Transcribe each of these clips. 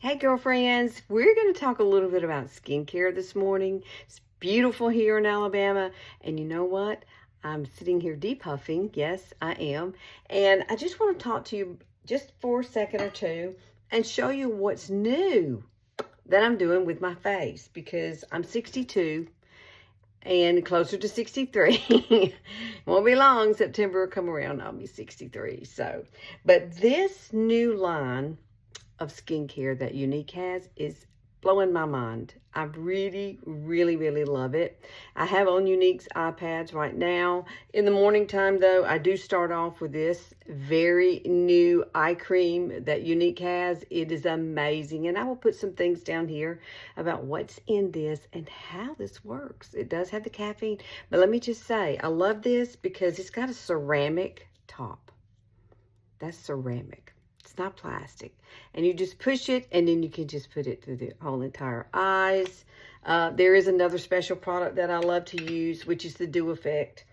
Hey girlfriends, we're going to talk a little bit about skincare this morning. It's beautiful here in Alabama, and you know what? I'm sitting here depuffing. Yes, I am. And I just want to talk to you just for a second or two and show you what's new that I'm doing with my face because I'm 62 and closer to 63. Won't be long. September will come around, I'll be 63. But this new line of skincare that Younque has is blowing my mind. I really, really, really love it. I have on Younque's iPads right now. In the morning time, though, I do start off with this very new eye cream that Younque has. It is amazing, and I will put some things down here about what's in this and how this works. It does have the caffeine, but let me just say, I love this because it's got a ceramic top. That's ceramic. It's not plastic. And you just push it, and then you can just put it through the whole entire eyes. There is another special product that I love to use, which is the Dew Effect.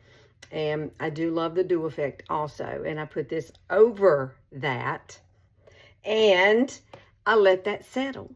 And I do love the Dew Effect also. And I put this over that, and I let that settle.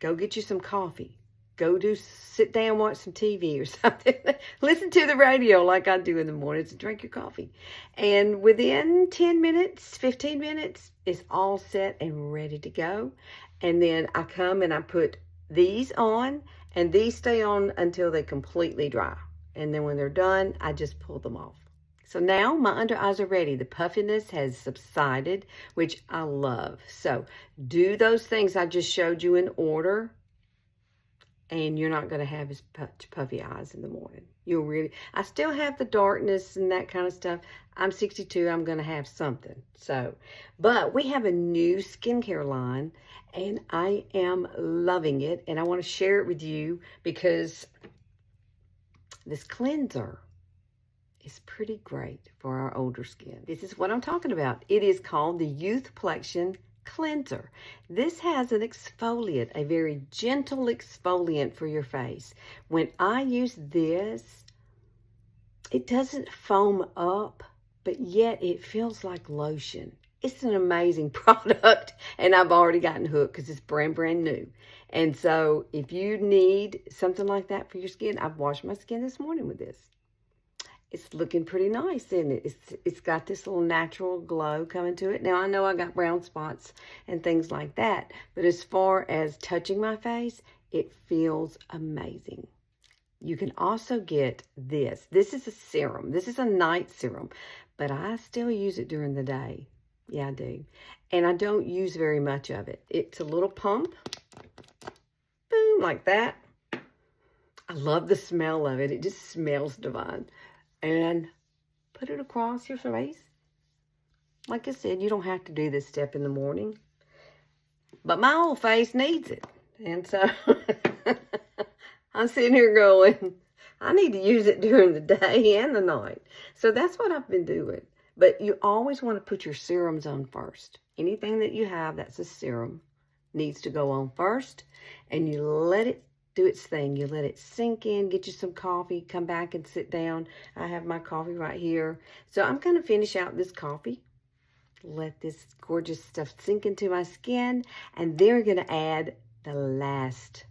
Go get you some coffee. Go sit down, watch some TV or something. Listen to the radio like I do in the mornings and drink your coffee. And within 10 minutes, 15 minutes, it's all set and ready to go. And then I come and I put these on, and these stay on until they completely dry. And then when they're done, I just pull them off. So now my under eyes are ready. The puffiness has subsided, which I love. So do those things I just showed you in order, and you're not going to have as puffy eyes in the morning. I still have the darkness and that kind of stuff. I'm 62, I'm going to have something. But we have a new skincare line, and I am loving it, and I want to share it with you because this cleanser is pretty great for our older skin. This is what I'm talking about. It is called the Youthplexion cleanser. This has an exfoliant, a very gentle exfoliant for your face. When I use this, it doesn't foam up, but yet it feels like lotion. It's an amazing product, and I've already gotten hooked because it's brand new. And so if you need something like that for your skin, I've washed my skin this morning with this. It's looking pretty nice, isn't it? It's got this little natural glow coming to it. Now, I know I got brown spots and things like that, but as far as touching my face, it feels amazing. You can also get this. This is a serum. This is a night serum, but I still use it during the day. Yeah, I do. And I don't use very much of it. It's a little pump. Boom, like that. I love the smell of it. It just smells divine. And put it across your face. Like I said, you don't have to do this step in the morning, but my old face needs it. And so I'm sitting here going, I need to use it during the day and the night. So that's what I've been doing. But you always want to put your serums on first. Anything that you have that's a serum needs to go on first, and you let it do its thing. You let it sink in, get you some coffee, come back and sit down. I have my coffee right here. So I'm going to finish out this coffee. Let this gorgeous stuff sink into my skin. And then we're going to add the last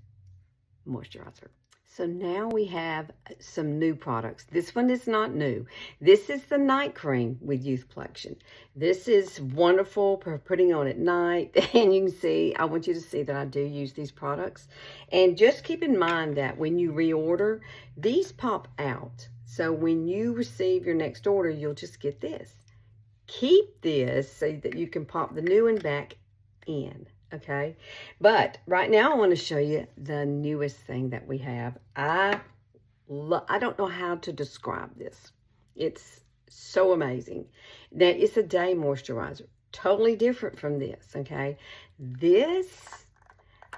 moisturizer. So now we have some new products. This one is not new. This is the night cream with Youthplexion. This is wonderful for putting on at night. And you can see, I want you to see that I do use these products. And just keep in mind that when you reorder, these pop out. So when you receive your next order, you'll just get this. Keep this so that you can pop the new one back in. Okay, but right now I want to show you the newest thing that we have. I don't know how to describe this. It's so amazing. Now, it's a day moisturizer, totally different from this, okay? This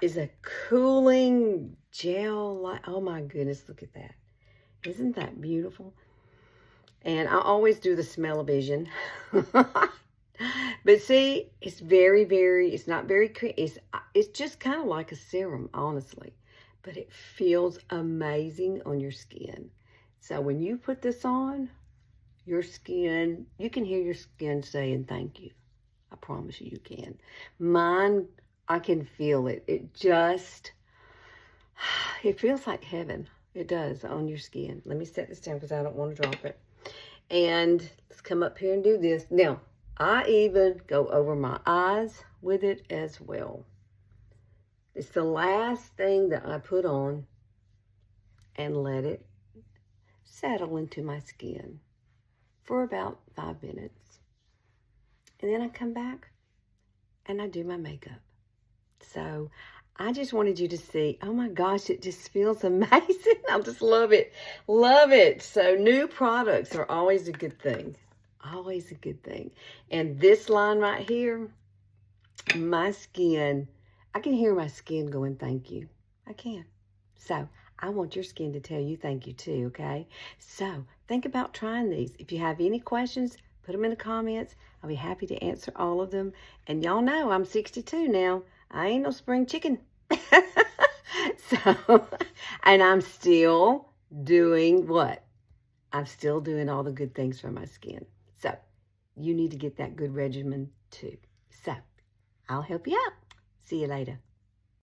is a cooling gel. Oh my goodness, look at that. Isn't that beautiful? And I always do the smell-o-vision. But see, it's it's not very creamy. It's just kind of like a serum, honestly. But it feels amazing on your skin. So when you put this on, your skin, you can hear your skin saying thank you. I promise you, you can. Mine I can feel it. It feels like heaven. It does on your skin. Let me set this down because I don't want to drop it. And let's come up here and do this. Now, I even go over my eyes with it as well. It's the last thing that I put on and let it settle into my skin for about 5 minutes. And then I come back and I do my makeup. So I just wanted you to see, oh my gosh, it just feels amazing. I just love it. Love it. So new products are always a good thing. Always a good thing. And this line right here, my skin, I can hear my skin going, thank you. I can. So I want your skin to tell you thank you too, okay? So think about trying these. If you have any questions, put them in the comments. I'll be happy to answer all of them. And y'all know I'm 62 now. I ain't no spring chicken. So, and I'm still doing what? I'm still doing all the good things for my skin. So you need to get that good regimen too. So I'll help you out. See you later.